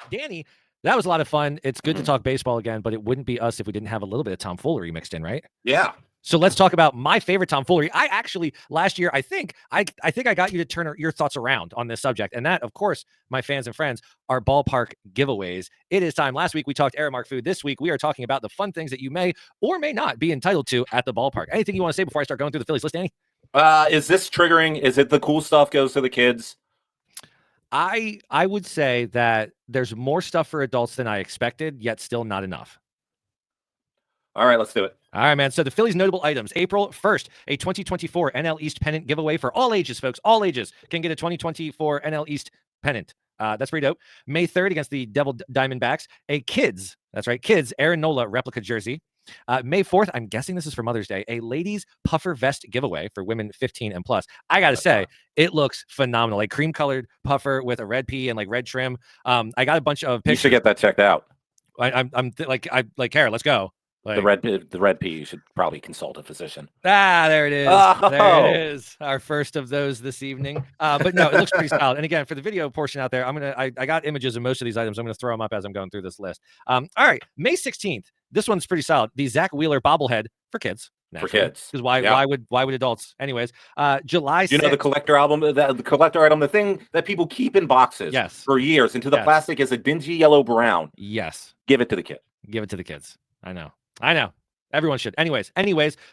Danny, that was a lot of fun. It's good to talk baseball again, but it wouldn't be us if we didn't have a little bit of tomfoolery mixed in, right? Yeah. So let's talk about my favorite tomfoolery. I actually last year, I think I got you to turn your thoughts around on this subject, and that, of course, my fans and friends, are ballpark giveaways. It is time. Last week we talked Aramark food. This week we are talking about the fun things that you may or may not be entitled to at the ballpark. Anything you want to say before I start going through the Phillies list, Danny? Is this triggering? Is it the cool stuff goes to the kids? I would say that there's more stuff for adults than I expected, yet still not enough. All right, let's do it. All right, man. So the Phillies notable items. April 1st, a 2024 NL East pennant giveaway for all ages, folks. All ages can get a 2024 NL East pennant. That's pretty dope. May 3rd, against the Devil Diamondbacks, a kids, that's right, kids, Aaron Nola replica jersey. May 4th, I'm guessing this is for Mother's Day, a ladies puffer vest giveaway for women 15 and plus. I gotta say, it looks phenomenal. Like cream colored puffer with a red P and like red trim. I got a bunch of pictures. You should get that checked out. Kara, let's go. Like, the red P, you should probably consult a physician. There it is. Oh. There it is. Our first of those this evening. But no, it looks pretty solid. And again, for the video portion out there, I got images of most of these items. I'm gonna throw them up as I'm going through this list. All right, May 16th. This one's pretty solid. The Zach Wheeler bobblehead for kids. Naturally. For kids. Because why would adults? Anyways, July 6th. You know the collector album, the collector item, the thing that people keep in boxes for years into the plastic is a dingy yellow brown. Yes. Give it to the kid. Give it to the kids. I know. Everyone should. Anyways,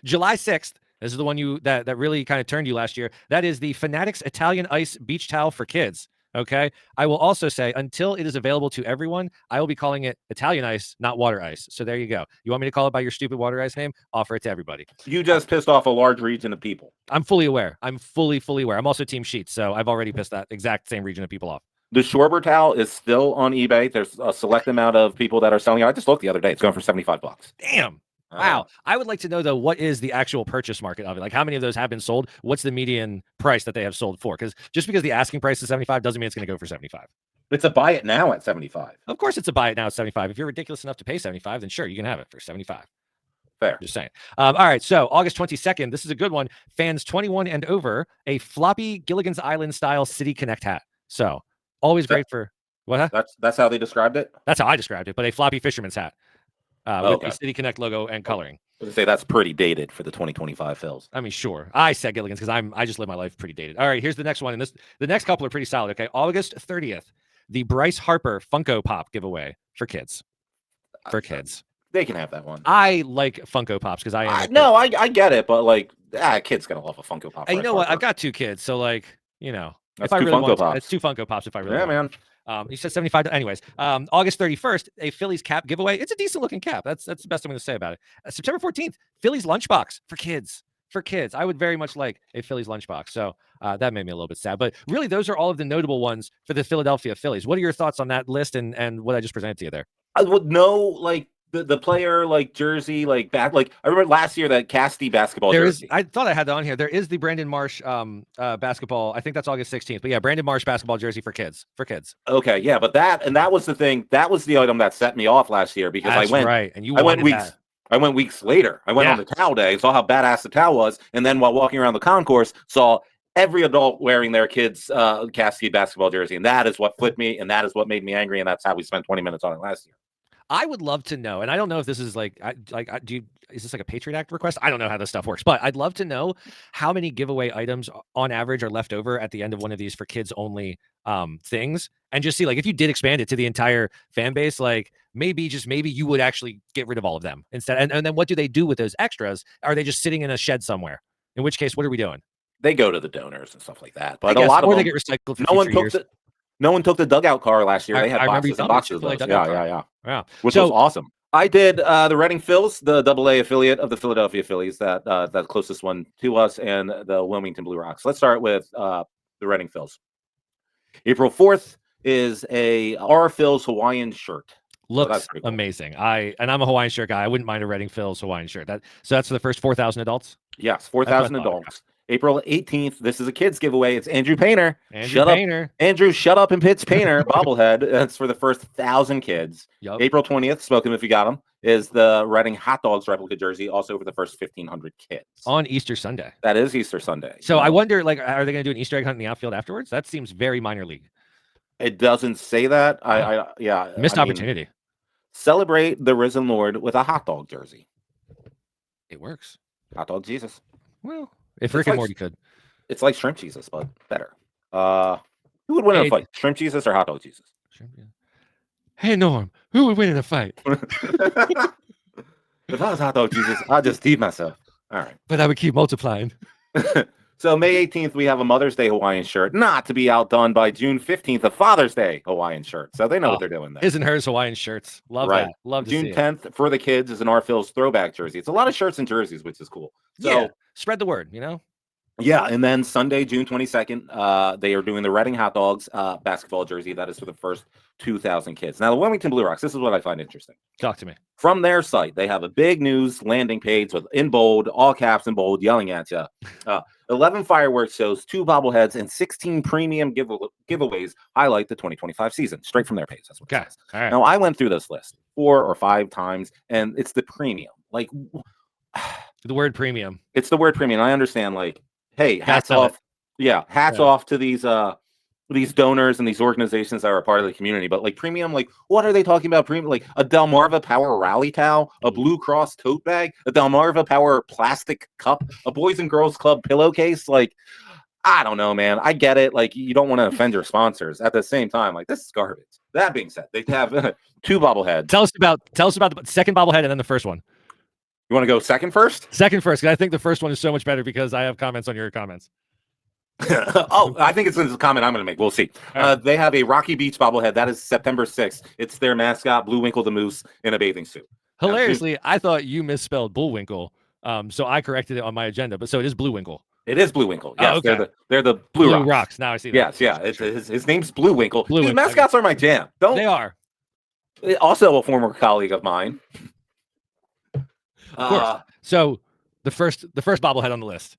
July 6th. This is the one that really kind of turned you last year. That is the Fanatics Italian Ice beach towel for kids. Okay. I will also say, until it is available to everyone, I will be calling it Italian Ice, not water ice. So there you go. You want me to call it by your stupid water ice name? Offer it to everybody. You just pissed off a large region of people. I'm fully aware. I'm fully aware. I'm also Team Sheets, so I've already pissed that exact same region of people off. The Schwarber towel is still on eBay. There's a select amount of people that are selling it. I just looked the other day. It's going for $75. Damn. Wow. I would like to know, though, what is the actual purchase market of it? Like, how many of those have been sold? What's the median price that they have sold for? Because just because the asking price is 75 doesn't mean it's going to go for 75. It's a buy it now at 75. Of course, it's a buy it now at 75. If you're ridiculous enough to pay 75, then sure, you can have it for 75. Fair. Just saying. All right. So August 22nd, this is a good one. Fans 21 and over, a floppy Gilligan's Island style City Connect hat. So always great for what? That's how they described it. That's how I described it. But a floppy fisherman's hat. With the City Connect logo and coloring. I would say that's pretty dated for the 2025 Phils. I mean, sure. I said Gilligan's because I just live my life pretty dated. All right, here's the next one. And the next couple are pretty solid. Okay, August 30th, the Bryce Harper Funko Pop giveaway for kids. They can have that one. I like Funko Pops because I get it, but like, kids gotta love a Funko Pop. You know what? I've got 2 kids, so like, that's if I really Funko want, Pops. it's 2 Funko Pops if I really want. Man. You said 75. Anyways, August 31st, a Phillies cap giveaway. It's a decent looking cap. That's the best I'm going to say about it. September 14th, Phillies lunchbox for kids. I would very much like a Phillies lunchbox. So that made me a little bit sad. But really, those are all of the notable ones for the Philadelphia Phillies. What are your thoughts on that list and what I just presented to you there? I would know, like, the player, like, jersey, like, back, like, I remember last year that Casti basketball jersey. I thought I had that on here. There is the Brandon Marsh basketball. I think that's August 16th. But yeah, Brandon Marsh basketball jersey for kids. Okay, yeah, but that was the thing. That was the item that set me off last year because that's I went right, and I went weeks. That. I went weeks later. I went on the towel day, saw how badass the towel was, and then while walking around the concourse, saw every adult wearing their kids' Casti basketball jersey, and that is what flipped me, and that is what made me angry, and that's how we spent 20 minutes on it last year. I would love to know, and I don't know if this is is this like a Patriot Act request? I don't know how this stuff works, but I'd love to know how many giveaway items on average are left over at the end of one of these for kids only things, and just see, like, if you did expand it to the entire fan base, like maybe you would actually get rid of all of them instead. And then what do they do with those extras? Are they just sitting in a shed somewhere? In which case, what are we doing? They go to the donors and stuff like that, but a lot of them, they get recycled for future years. No one took the dugout car last year. They had boxes and boxes of those. Yeah. Which was awesome. I did the Reading Phils, the AA affiliate of the Philadelphia Phillies, that closest one to us, and the Wilmington Blue Rocks. Let's start with the Reading Phils. April 4th is our Phils Hawaiian shirt. Looks amazing. I'm a Hawaiian shirt guy. I wouldn't mind a Reading Phils Hawaiian shirt. So that's for the first 4,000 adults? Yes, 4,000 adults. April 18th, this is a kids giveaway. It's Andrew Painter. Andrew, shut up and pitch Painter bobblehead. That's for the first 1,000 kids. Yep. April 20th, smoke him if you got them, is the Reading Hot Dogs replica jersey, also for the first 1,500 kids. On Easter Sunday. That is Easter Sunday. So I wonder, like, are they going to do an Easter egg hunt in the outfield afterwards? That seems very minor league. It doesn't say that. Yeah. Missed opportunity. Celebrate the risen Lord with a hot dog jersey. It works. Hot dog Jesus. Well, if Rick and Morty could. It's like shrimp Jesus, but better. Who would win in a fight? Shrimp Jesus or hot dog Jesus? Hey, Norm, who would win in a fight? If I was hot dog Jesus, I'd just eat myself. All right. But I would keep multiplying. So May 18th, we have a Mother's Day Hawaiian shirt, not to be outdone by June 15th, a Father's Day Hawaiian shirt. So they know what they're doing there. His and hers Hawaiian shirts. Love that. Love to June see 10th it. for the kids is an R-Phil's throwback jersey. It's a lot of shirts and jerseys, which is cool. So yeah, spread the word, Yeah, and then Sunday, June 22nd, they are doing the Reading Hot Dogs basketball jersey. That is for the first 2,000 kids. Now, the Wilmington Blue Rocks, this is what I find interesting. Talk to me. From their site, they have a big news landing page with in bold, all caps in bold, yelling at you. 11 fireworks shows, 2 bobbleheads, and 16 premium giveaways highlight the 2025 season. Straight from their page. That's what it says. All right. Now, I went through this list 4 or 5 times, and it's the premium. Like, the word premium. It's the word premium. I understand, like, hey, hats off. Yeah, hats off to these donors and these organizations that are a part of the community. But like premium, like what are they talking about? Premium, like a Delmarva Power rally towel, a Blue Cross tote bag, a Delmarva Power plastic cup, a Boys and Girls Club pillowcase. Like, I don't know, man. I get it. Like, you don't want to offend your sponsors. At the same time, like, this is garbage. That being said, they have 2 bobbleheads. Tell us about the second bobblehead and then the first one. You want to go second first? Second first, because I think the first one is so much better because I have comments on your comments. Oh, I think it's a comment I'm going to make. We'll see. They have a Rocky Beach bobblehead. That is September 6th. It's their mascot, Bullwinkle the Moose, in a bathing suit. Hilariously, I thought you misspelled Bullwinkle, so I corrected it on my agenda. But so it is Bullwinkle. It is Bullwinkle. Yes, oh, okay. They're the Blue Rocks. Now I see that. Yes, yeah. His name's Bullwinkle. His mascots are my jam. They are. Also a former colleague of mine. Of course. So the first bobblehead on the list.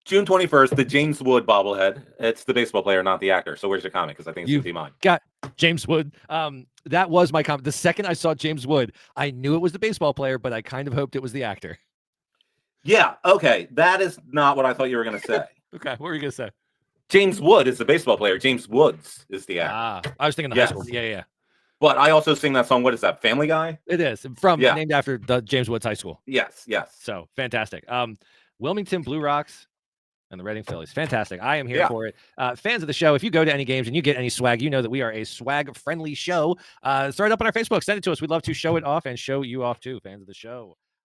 June 21st, the James Wood bobblehead. It's the baseball player, not the actor. So where's your comment? Because I think it's going to be mine. Got James Wood. That was my comment. The second I saw James Wood, I knew it was the baseball player, but I kind of hoped it was the actor. Yeah. Okay. That is not what I thought you were going to say. Okay. What were you going to say? James Wood is the baseball player. James Woods is the actor. I was thinking the high school. Yeah. But I also sing that song. What is that? Family Guy? It is named after the James Woods High School. Yes. So fantastic. Wilmington Blue Rocks and the Reading Phillies. Fantastic. I am here for it. Fans of the show, if you go to any games and you get any swag, you know that we are a swag-friendly show. Throw it up on our Facebook. Send it to us. We'd love to show it off and show you off too, fans of the show.